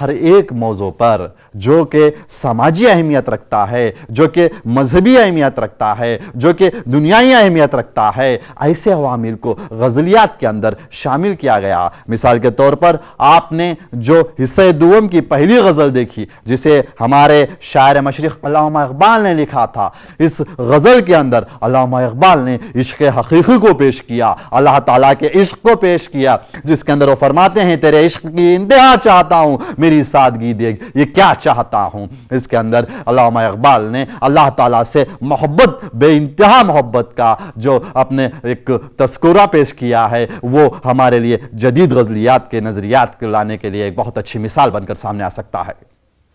ہر ایک موضوع پر جو کہ سماجی اہمیت رکھتا ہے، جو کہ مذہبی اہمیت رکھتا ہے، جو کہ دنیائی اہمیت رکھتا ہے، ایسے عوامل کو غزلیات کے اندر شامل کیا گیا۔ مثال کے طور پر آپ نے جو حصہ دوم کی پہلی غزل دیکھی جسے ہمارے شاعر مشرق علامہ اقبال نے لکھا تھا، اس غزل کے اندر علامہ اقبال نے عشق حقیقی کو پیش کیا، اللہ تعالیٰ کے عشق کو پیش کیا، جس کے اندر وہ فرماتے ہیں تیرے عشق کی انتہا چاہتا ہوں، میری سادگی دیکھ یہ کیا چاہتا ہوں۔ اس کے اندر علامہ اقبال نے اللہ تعالیٰ سے محبت، بے انتہا محبت کا جو اپنے ایک تذکرہ پیش کیا ہے، وہ ہمارے لیے جدید غزلیات کے نظریات کو لانے کے لیے ایک بہت اچھی مثال بن کر سامنے آ سکتا ہے۔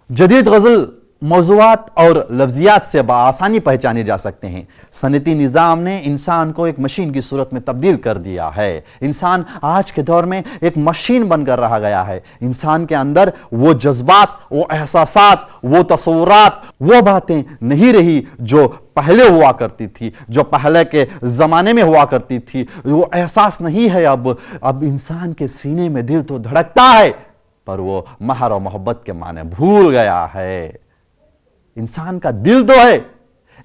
جدید غزل موضوعات اور لفظیات سے بآسانی پہچانے جا سکتے ہیں۔ صنعتی نظام نے انسان کو ایک مشین کی صورت میں تبدیل کر دیا ہے۔ انسان آج کے دور میں ایک مشین بن کر رہا گیا ہے۔ انسان کے اندر وہ جذبات، وہ احساسات، وہ تصورات، وہ باتیں نہیں رہی جو پہلے ہوا کرتی تھی، جو پہلے کے زمانے میں ہوا کرتی تھی۔ وہ احساس نہیں ہے اب انسان کے سینے میں دل تو دھڑکتا ہے، پر وہ مہر و محبت کے معنی بھول گیا ہے۔ انسان کا دل تو ہے،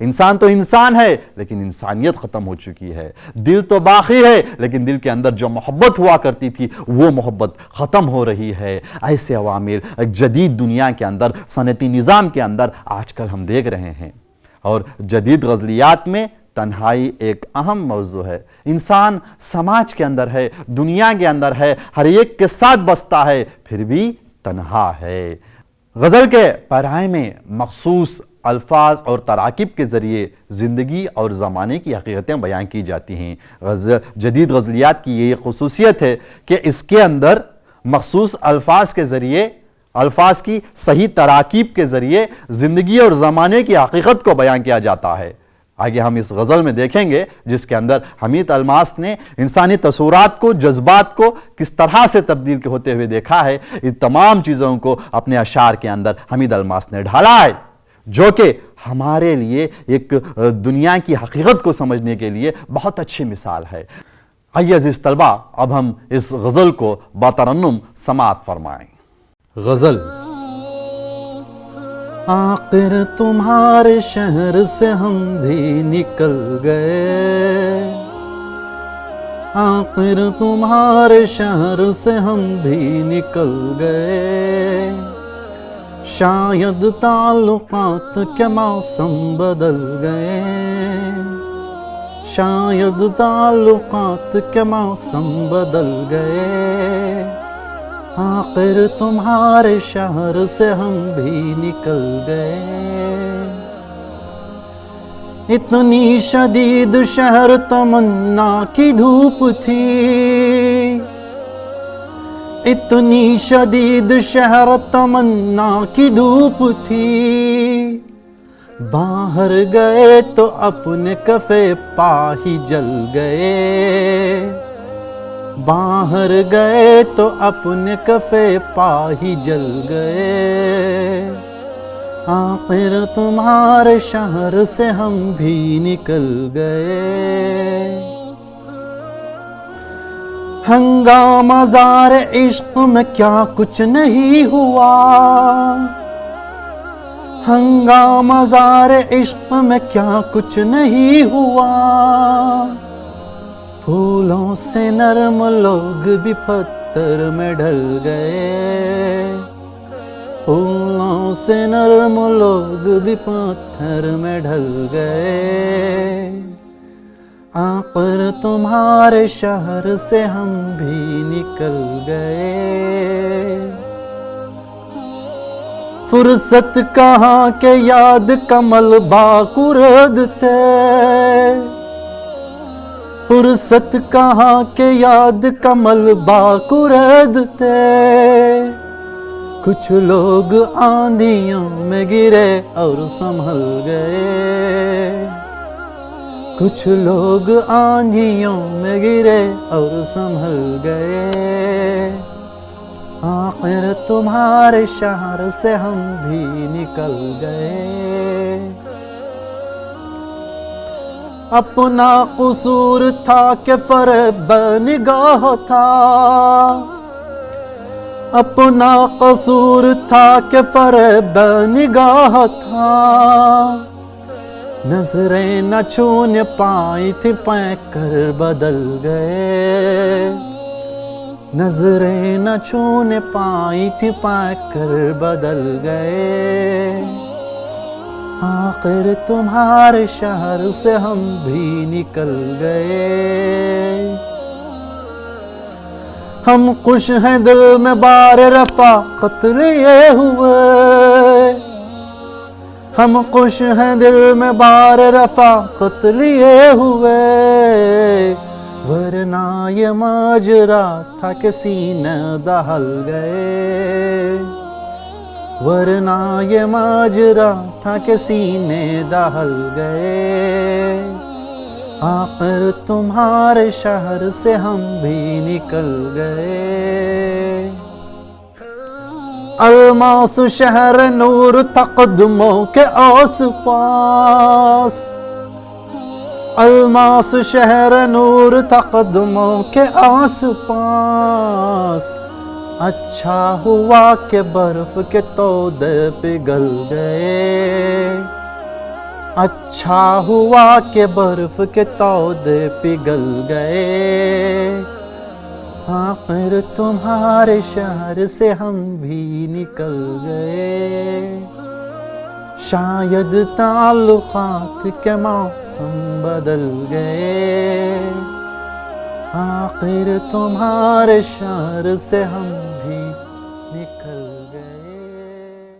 انسان تو انسان ہے، لیکن انسانیت ختم ہو چکی ہے۔ دل تو باقی ہے، لیکن دل کے اندر جو محبت ہوا کرتی تھی وہ محبت ختم ہو رہی ہے۔ ایسے عوامل ایک جدید دنیا کے اندر، صنعتی نظام کے اندر آج کل ہم دیکھ رہے ہیں۔ اور جدید غزلیات میں تنہائی ایک اہم موضوع ہے۔ انسان سماج کے اندر ہے، دنیا کے اندر ہے، ہر ایک کے ساتھ بستا ہے، پھر بھی تنہا ہے۔ غزل کے پیرائے میں مخصوص الفاظ اور تراکیب کے ذریعے زندگی اور زمانے کی حقیقتیں بیان کی جاتی ہیں۔ جدید غزلیات کی یہ خصوصیت ہے کہ اس کے اندر مخصوص الفاظ کے ذریعے، الفاظ کی صحیح تراکیب کے ذریعے زندگی اور زمانے کی حقیقت کو بیان کیا جاتا ہے۔ آگے ہم اس غزل میں دیکھیں گے جس کے اندر حمید الماس نے انسانی تصورات کو، جذبات کو کس طرح سے تبدیل ہوتے ہوئے دیکھا ہے۔ ان تمام چیزوں کو اپنے اشعار کے اندر حمید الماس نے ڈھالا ہے، جو کہ ہمارے لیے ایک دنیا کی حقیقت کو سمجھنے کے لیے بہت اچھی مثال ہے۔ آئیے عزیز طلبہ، اب ہم اس غزل کو بترنم سماعت فرمائیں۔ غزل۔ آخر تمہارے شہر سے ہم بھی نکل گئے، آخر تمہارے شہر سے ہم بھی نکل گئے، شاید تعلقات کے موسم بدل گئے، شاید تعلقات کے موسم بدل گئے، آخر تمہارے شہر سے ہم بھی نکل گئے، اتنی شدید شہر تمنا کی دھوپ تھی، اتنی شدید شہر تمنا کی دھوپ تھی، باہر گئے تو اپنے کفے پا ہی جل گئے، باہر گئے تو اپنے کفے پا ہی جل گئے، آخر تمہارے شہر سے ہم بھی نکل گئے، ہنگامہ زار عشق میں کیا کچھ نہیں ہوا، ہنگامہ زار عشق میں کیا کچھ نہیں ہوا، پھولوں سے نرم لوگ بھی پتھر میں ڈھل گئے، پھولوں سے نرم لوگ بھی پتھر میں ڈھل گئے، آخر تمہارے شہر سے ہم بھی نکل گئے، فرصت کہاں کہ یاد کمل باکرد تھے، فرصت کہاں کہ یاد کمل باکرد تھے، کچھ لوگ آندھیوں میں گرے اور سنبھل گئے، کچھ لوگ آندھیوں میں گرے اور سنبھل گئے، آخر تمہارے شہر سے ہم بھی نکل گئے، اپنا قصور تھا کہ فریب نگاہ تھا، اپنا قصور تھا کہ فریب نگاہ تھا، نظریں نہ چھونے پائی تھی پھینک کر بدل گئے، نظریں نہ چھونے پائی تھی پھینک کر بدل گئے، آخر تمہارے شہر سے ہم بھی نکل گئے، ہم خوش ہیں دل میں بار رفاقت لیے ہوئے، ہم خوش ہیں دل میں بار رفاقت لیے ہوئے، ورنہ یہ ماجرا تھا کہ سینے دہل گئے، ورنہ یہ ماجرا تھا کہ سینے دہل گئے، آخر تمہارے شہر سے ہم بھی نکل گئے، الماس شہر نور تقدموں کے آس پاس، الماس شہر نور تقدموں کے آس پاس، اچھا ہوا کہ برف کے تودے پگھل گئے، اچھا ہوا کہ برف کے تودے پگھل گئے، آخر تمہارے شہر سے ہم بھی نکل گئے، شاید تعلقات کے موسم بدل گئے، آخر تمہارے شہر سے ہم بھی نکل گئے۔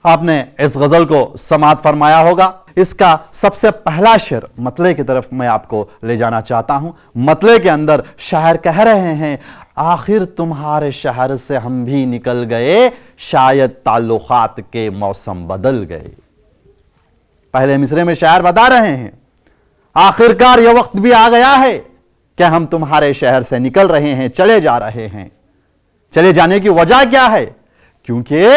آپ نے اس غزل کو سماعت فرمایا ہوگا۔ اس کا سب سے پہلا شعر مطلع کی طرف میں آپ کو لے جانا چاہتا ہوں۔ مطلع کے اندر شاعر کہہ رہے ہیں، آخر تمہارے شہر سے ہم بھی نکل گئے، شاید تعلقات کے موسم بدل گئے۔ پہلے مصرعے میں شاعر بتا رہے ہیں، آخرکار یہ وقت بھی آ گیا ہے کہ ہم تمہارے شہر سے نکل رہے ہیں، چلے جا رہے ہیں۔ چلے جانے کی وجہ کیا ہے؟ کیونکہ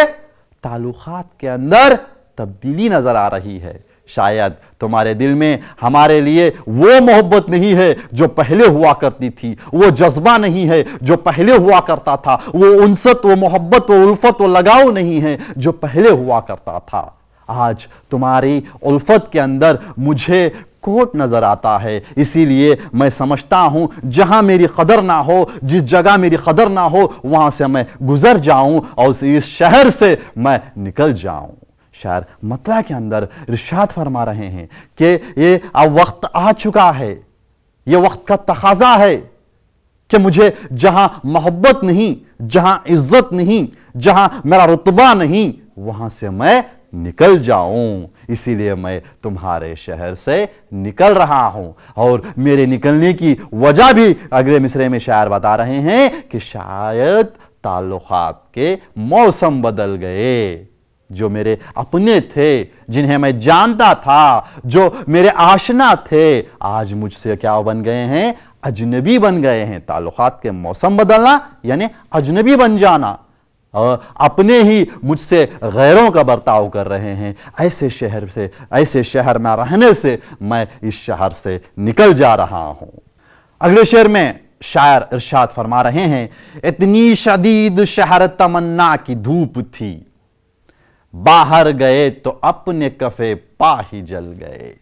تعلقات کے اندر تبدیلی نظر آ رہی ہے۔ شاید تمہارے دل میں ہمارے لیے وہ محبت نہیں ہے جو پہلے ہوا کرتی تھی، وہ جذبہ نہیں ہے جو پہلے ہوا کرتا تھا، وہ انست و محبت و الفت و لگاؤ نہیں ہے جو پہلے ہوا کرتا تھا۔ آج تمہاری الفت کے اندر مجھے کوٹ نظر آتا ہے، اسی لیے میں سمجھتا ہوں جہاں میری قدر نہ ہو، جس جگہ میری قدر نہ ہو، وہاں سے میں گزر جاؤں اور اس شہر سے میں نکل جاؤں۔ شاعر مطلع کے اندر ارشاد فرما رہے ہیں کہ یہ اب وقت آ چکا ہے، یہ وقت کا تقاضا ہے کہ مجھے جہاں محبت نہیں، جہاں عزت نہیں، جہاں میرا رتبہ نہیں، وہاں سے میں نکل جاؤں۔ اسی لیے میں تمہارے شہر سے نکل رہا ہوں، اور میرے نکلنے کی وجہ بھی اگلے مصرعے میں شاعر بتا رہے ہیں کہ شاید تعلقات کے موسم بدل گئے۔ جو میرے اپنے تھے، جنہیں میں جانتا تھا، جو میرے آشنا تھے، آج مجھ سے کیا بن گئے ہیں؟ اجنبی بن گئے ہیں۔ تعلقات کے موسم بدلنا یعنی اجنبی بن جانا، اپنے ہی مجھ سے غیروں کا برتاؤ کر رہے ہیں۔ ایسے شہر میں رہنے سے میں اس شہر سے نکل جا رہا ہوں۔ اگلے شعر میں شاعر ارشاد فرما رہے ہیں، اتنی شدید شہر تمنا کی دھوپ تھی، باہر گئے تو اپنے کفے پا ہی جل گئے۔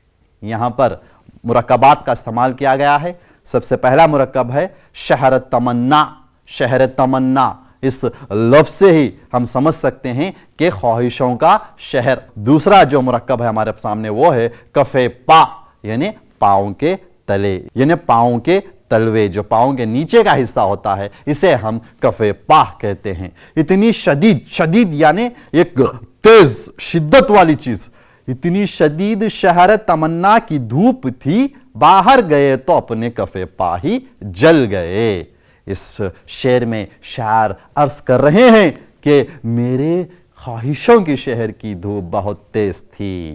یہاں پر مرکبات کا استعمال کیا گیا ہے۔ سب سے پہلا مرکب ہے شہر تمنا۔ شہر تمنا، اس لفظ سے ہی ہم سمجھ سکتے ہیں کہ خواہشوں کا شہر۔ دوسرا جو مرکب ہے ہمارے سامنے وہ ہے کفے پا، یعنی پاؤں کے تلے، یعنی پاؤں کے تلوے، جو پاؤں کے نیچے کا حصہ ہوتا ہے، اسے ہم کفے پا کہتے ہیں۔ اتنی شدید یعنی ایک تیز شدت والی چیز۔ اتنی شدید شہر تمنا کی دھوپ تھی، باہر گئے تو اپنے کفے پا ہی جل گئے۔ اس شعر میں شاعر عرض کر رہے ہیں کہ میرے خواہشوں کی شہر کی دھوپ بہت تیز تھی۔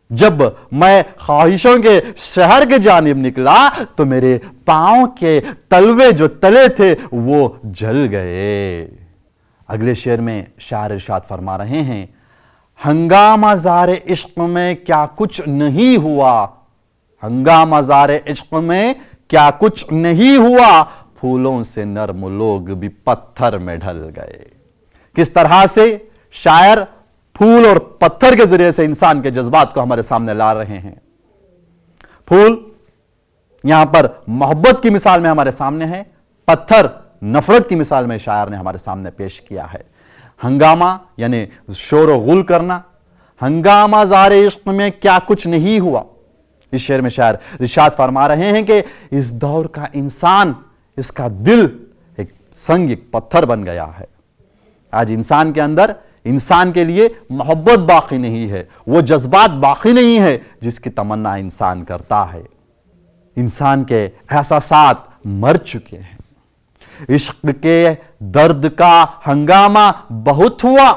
جب میں خواہشوں کے شہر کے جانب نکلا تو میرے پاؤں کے تلوے جو تلے تھے وہ جل گئے۔ اگلے شعر میں شاعر ارشاد فرما رہے ہیں، ہنگامہ زار عشق میں کیا کچھ نہیں ہوا، ہنگامہ زار عشق میں کیا کچھ نہیں ہوا، پھولوں سے نرم لوگ بھی پتھر میں ڈھل گئے۔ کس طرح سے شاعر پھول اور پتھر کے ذریعے سے انسان کے جذبات کو ہمارے سامنے لا رہے ہیں۔ پھول یہاں پر محبت کی مثال میں ہمارے سامنے ہے، پتھر نفرت کی مثال میں شاعر نے ہمارے سامنے پیش کیا ہے۔ ہنگامہ یعنی شور و غل کرنا، ہنگامہ زار عشق میں کیا کچھ نہیں ہوا۔ اس شعر میں شاعر ارشاد فرما رہے ہیں کہ اس دور کا انسان، اس کا دل ایک سنگ، ایک پتھر بن گیا ہے۔ آج انسان کے اندر، انسان کے لیے محبت باقی نہیں ہے، وہ جذبات باقی نہیں ہے جس کی تمنا انسان کرتا ہے۔ انسان کے احساسات مر چکے ہیں۔ عشق کے درد کا ہنگامہ بہت ہوا،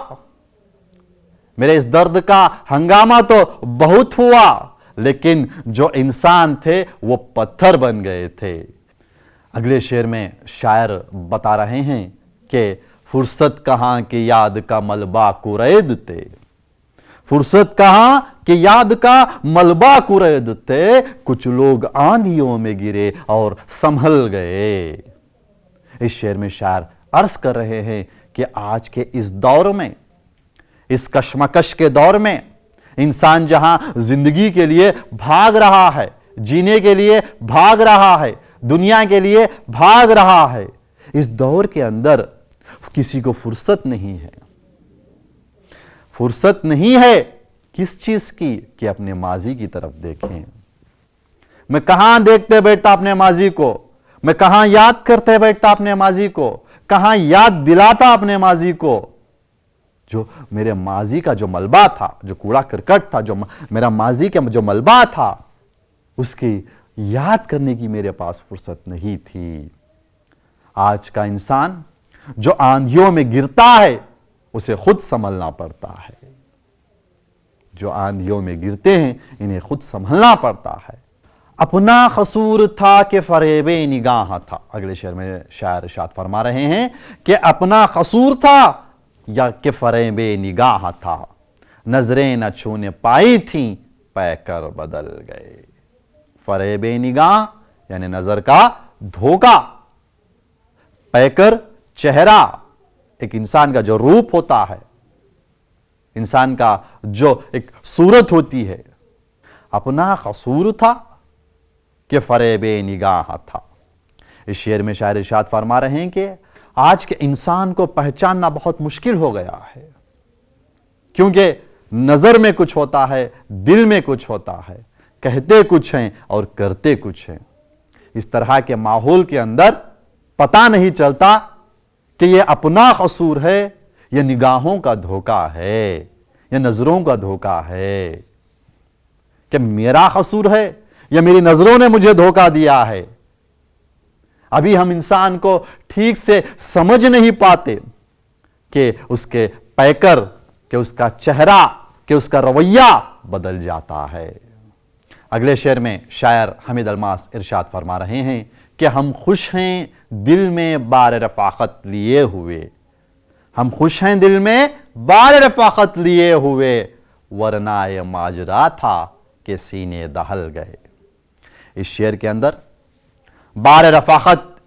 میرے اس درد کا ہنگامہ تو بہت ہوا، لیکن جو انسان تھے وہ پتھر بن گئے تھے۔ اگلے شعر میں شاعر بتا رہے ہیں کہ فرصت کہاں کہ یاد کا ملبہ کرید تھے، فرصت کہاں کہ یاد کا ملبہ کرید تھے، کچھ لوگ آندھیوں میں گرے اور سنبھل گئے۔ اس شعر میں شاعر عرض کر رہے ہیں کہ آج کے اس دور میں، اس کشمکش کے دور میں، انسان جہاں زندگی کے لیے بھاگ رہا ہے، جینے کے لیے بھاگ رہا ہے، دنیا کے لیے بھاگ رہا ہے، اس دور کے اندر کسی کو فرصت نہیں ہے۔ فرصت نہیں ہے کس چیز کی کہ اپنے ماضی کی طرف دیکھیں۔ میں کہاں دیکھتے بیٹھتا اپنے ماضی کو، میں کہاں یاد کرتے بیٹھتا اپنے ماضی کو، کہاں یاد دلاتا اپنے ماضی کو۔ جو میرے ماضی کا جو ملبہ تھا، جو کوڑا کرکٹ تھا، جو میرا ماضی کا جو ملبہ تھا، اس کی یاد کرنے کی میرے پاس فرصت نہیں تھی۔ آج کا انسان جو آندھیوں میں گرتا ہے اسے خود سنبھلنا پڑتا ہے۔ جو آندھیوں میں گرتے ہیں انہیں خود سنبھلنا پڑتا ہے۔ اپنا قصور تھا کہ فریب نگاہ تھا۔ اگلے شعر میں شاعر ارشاد فرما رہے ہیں کہ اپنا قصور تھا یا کہ فریب نگاہ تھا، نظریں نہ چھونے پائی تھیں پے کر بدل گئے۔ فریب نگاہ یعنی نظر کا دھوکہ، پے کر چہرہ، ایک انسان کا جو روپ ہوتا ہے، انسان کا جو ایک صورت ہوتی ہے، اپنا قصور تھا کہ فریب نگاہ تھا۔ اس شعر میں شاعر ارشاد فرما رہے ہیں کہ آج کے انسان کو پہچاننا بہت مشکل ہو گیا ہے، کیونکہ نظر میں کچھ ہوتا ہے، دل میں کچھ ہوتا ہے، کہتے کچھ ہیں اور کرتے کچھ ہیں۔ اس طرح کے ماحول کے اندر پتہ نہیں چلتا کہ یہ اپنا قصور ہے یا نگاہوں کا دھوکہ ہے یا نظروں کا دھوکہ ہے، کہ میرا قصور ہے یا میری نظروں نے مجھے دھوکہ دیا ہے۔ ابھی ہم انسان کو ٹھیک سے سمجھ نہیں پاتے کہ اس کے پیکر، کہ اس کا چہرہ، کہ اس کا رویہ بدل جاتا ہے۔ اگلے شعر میں شاعر حمید الماس ارشاد فرما رہے ہیں کہ ہم خوش ہیں دل میں بار رفاقت لیے ہوئے، ہم خوش ہیں دل میں بار رفاقت لیے ہوئے، ورنہ یہ ماجرا تھا کہ سینے دہل گئے۔ اس شعر کے اندر بار رفاقت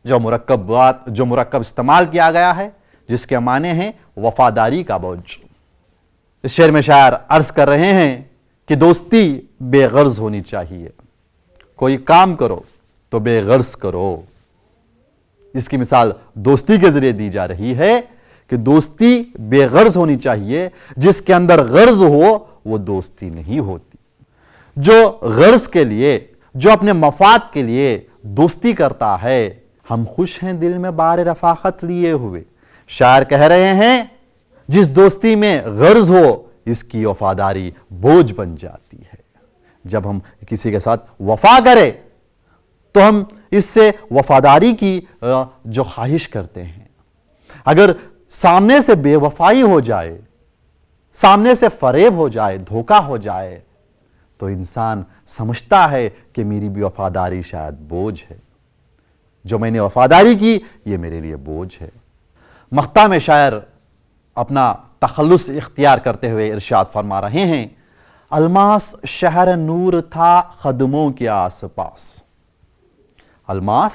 جو مرکب استعمال کیا گیا ہے، جس کے معنی ہیں وفاداری کا بوجھ۔ اس شعر میں شاعر عرض کر رہے ہیں کہ دوستی بے غرض ہونی چاہیے، کوئی کام کرو تو بے غرض کرو۔ اس کی مثال دوستی کے ذریعے دی جا رہی ہے کہ دوستی بے غرض ہونی چاہیے، جس کے اندر غرض ہو وہ دوستی نہیں ہوتی۔ جو غرض کے لیے، جو اپنے مفاد کے لیے دوستی کرتا ہے، ہم خوش ہیں دل میں بار رفاقت لیے ہوئے۔ شاعر کہہ رہے ہیں جس دوستی میں غرض ہو اس کی وفاداری بوجھ بن جاتی ہے۔ جب ہم کسی کے ساتھ وفا کریں تو ہم اس سے وفاداری کی جو خواہش کرتے ہیں۔ اگر سامنے سے بے وفائی ہو جائے، سامنے سے فریب ہو جائے، دھوکہ ہو جائے، تو انسان سمجھتا ہے کہ میری بھی وفاداری شاید بوجھ ہے، جو میں نے وفاداری کی یہ میرے لیے بوجھ ہے۔ مقطع میں شاعر اپنا تخلص اختیار کرتے ہوئے ارشاد فرما رہے ہیں، الماس شہر نور تھا قدموں کے آس پاس۔ الماس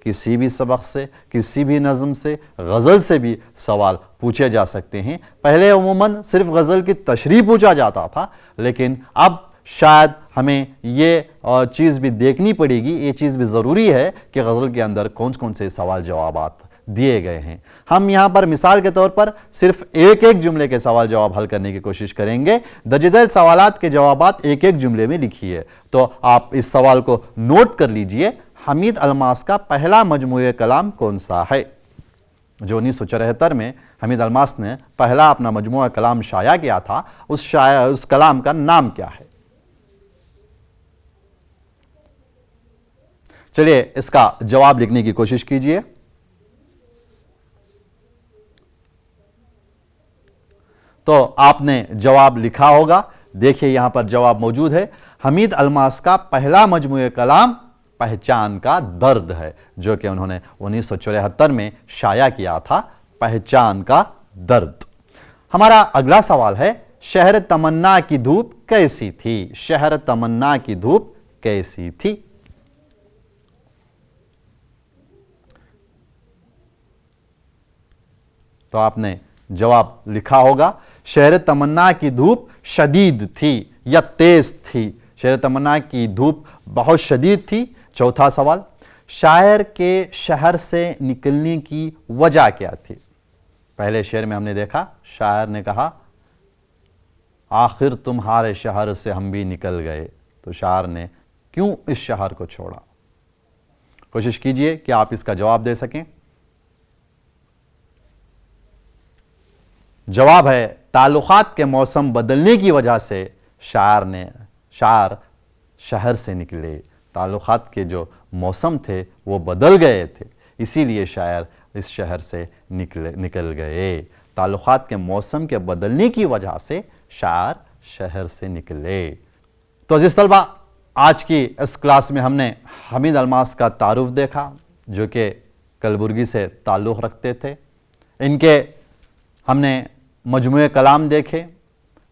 کسی بھی سبق سے، کسی بھی نظم سے، غزل سے بھی سوال پوچھے جا سکتے ہیں۔ پہلے عموماً صرف غزل کی تشریح پوچھا جاتا تھا، لیکن اب شاید ہمیں یہ چیز بھی دیکھنی پڑے گی، یہ چیز بھی ضروری ہے کہ غزل کے اندر کون کون سے سوال جوابات دیے گئے ہیں۔ ہم یہاں پر مثال کے طور پر صرف ایک جملے کے سوال جواب حل کرنے کی کوشش کریں گے۔ درج ذیل سوالات کے جوابات ایک جملے میں لکھیے۔ تو آپ اس سوال کو نوٹ کر لیجئے، حمید الماس کا پہلا مجموعہ کلام کون سا ہے؟ جو 1974 میں حمید الماس نے پہلا اپنا مجموعہ کلام شائع کیا تھا، اس کلام کا نام کیا ہے؟ چلیے اس کا جواب لکھنے کی کوشش کیجئے۔ تو آپ نے جواب لکھا ہوگا، دیکھیے یہاں پر جواب موجود ہے۔ حمید الماس کا پہلا مجموعہ کلام پہچان کا درد ہے، جو کہ انہوں نے 1974 میں شائع کیا تھا، پہچان کا درد۔ ہمارا اگلا سوال ہے، شہر تمنا کی دھوپ کیسی تھی؟ شہر تمنا کی دھوپ کیسی تھی؟ تو آپ نے جواب لکھا ہوگا، شہر تمنا کی دھوپ شدید تھی یا تیز تھی؟ شہر تمنا کی دھوپ بہت شدید تھی۔ چوتھا سوال، شاعر کے شہر سے نکلنے کی وجہ کیا تھی؟ پہلے شعر میں ہم نے دیکھا شاعر نے کہا آخر تمہارے شہر سے ہم بھی نکل گئے، تو شاعر نے کیوں اس شہر کو چھوڑا؟ کوشش کیجئے کہ آپ اس کا جواب دے سکیں۔ جواب ہے، تعلقات کے موسم بدلنے کی وجہ سے شاعر شہر سے نکلے۔ تعلقات کے جو موسم تھے وہ بدل گئے تھے، اسی لیے شاعر اس شہر سے نکل گئے۔ تعلقات کے موسم کے بدلنے کی وجہ سے شاعر شہر سے نکلے۔ تو عزیز طلبہ، آج کی اس کلاس میں ہم نے حمید الماس کا تعارف دیکھا، جو کہ کلبرگی سے تعلق رکھتے تھے۔ ان کے ہم نے مجموعہ کلام دیکھے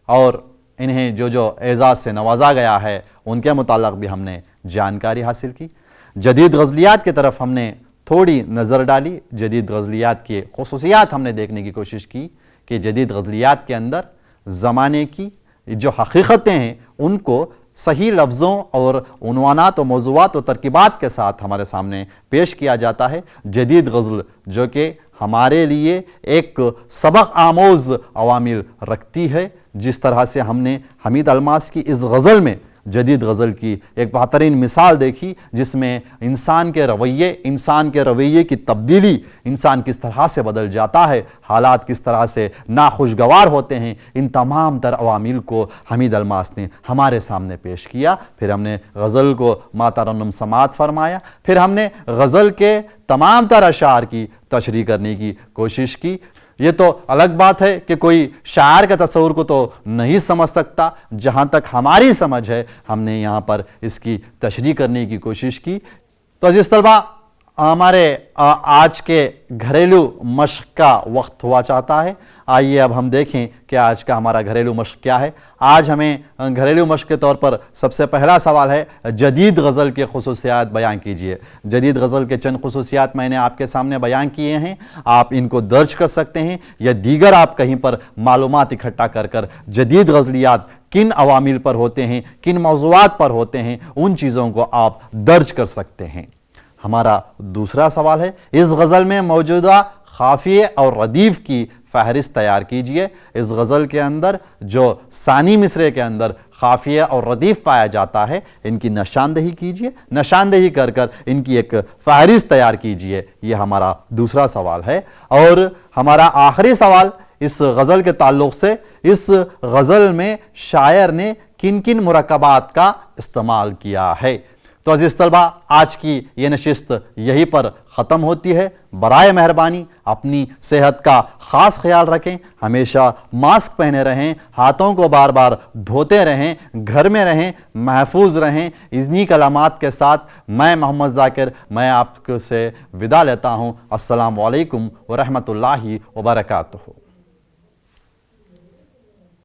اور انہیں جو اعزاز سے نوازا گیا ہے ان کے متعلق بھی ہم نے جانکاری حاصل کی۔ جدید غزلیات کی طرف ہم نے تھوڑی نظر ڈالی، جدید غزلیات کی خصوصیات ہم نے دیکھنے کی کوشش کی کہ جدید غزلیات کے اندر زمانے کی جو حقیقتیں ہیں ان کو صحیح لفظوں اور عنوانات و موضوعات و ترکیبات کے ساتھ ہمارے سامنے پیش کیا جاتا ہے۔ جدید غزل جو کہ ہمارے لیے ایک سبق آموز عوامل رکھتی ہے، جس طرح سے ہم نے حمید الماس کی اس غزل میں جدید غزل کی ایک بہترین مثال دیکھی، جس میں انسان کے رویے کی تبدیلی، انسان کس طرح سے بدل جاتا ہے، حالات کس طرح سے ناخوشگوار ہوتے ہیں، ان تمام تر عوامل کو حمید الماس نے ہمارے سامنے پیش کیا۔ پھر ہم نے غزل کو ماترنم سماعت فرمایا، پھر ہم نے غزل کے تمام تر اشعار کی تشریح کرنے کی کوشش کی۔ یہ تو الگ بات ہے کہ کوئی شاعر کا تصور کو تو نہیں سمجھ سکتا، جہاں تک ہماری سمجھ ہے ہم نے یہاں پر اس کی تشریح کرنے کی کوشش کی۔ تو عزیز طلبہ، ہمارے آج کے گھریلو مشق کا وقت ہوا چاہتا ہے۔ آئیے اب ہم دیکھیں کہ آج کا ہمارا گھریلو مشق کیا ہے۔ آج ہمیں گھریلو مشق کے طور پر سب سے پہلا سوال ہے، جدید غزل کے خصوصیات بیان کیجئے۔ جدید غزل کے چند خصوصیات میں نے آپ کے سامنے بیان کیے ہیں، آپ ان کو درج کر سکتے ہیں یا دیگر آپ کہیں پر معلومات اکٹھا کر جدید غزلیات کن عوامل پر ہوتے ہیں، کن موضوعات پر ہوتے ہیں، ان چیزوں کو آپ درج کر سکتے ہیں۔ ہمارا دوسرا سوال ہے، اس غزل میں موجودہ خافیے اور ردیف کی فہرست تیار کیجئے۔ اس غزل کے اندر جو ثانی مصرعے کے اندر خافیہ اور ردیف پایا جاتا ہے، ان کی نشاندہی کیجئے، نشاندہی کر ان کی ایک فہرست تیار کیجئے۔ یہ ہمارا دوسرا سوال ہے۔ اور ہمارا آخری سوال اس غزل کے تعلق سے، اس غزل میں شاعر نے کن کن مرکبات کا استعمال کیا ہے۔ تو عزیز طلبہ، آج کی یہ نشست یہی پر ختم ہوتی ہے۔ برائے مہربانی اپنی صحت کا خاص خیال رکھیں، ہمیشہ ماسک پہنے رہیں، ہاتھوں کو بار بار دھوتے رہیں، گھر میں رہیں، محفوظ رہیں۔ انہی کلمات کے ساتھ میں محمد ذاکر میں آپ سے وداع لیتا ہوں۔ السلام علیکم ورحمۃ اللہ وبرکاتہ۔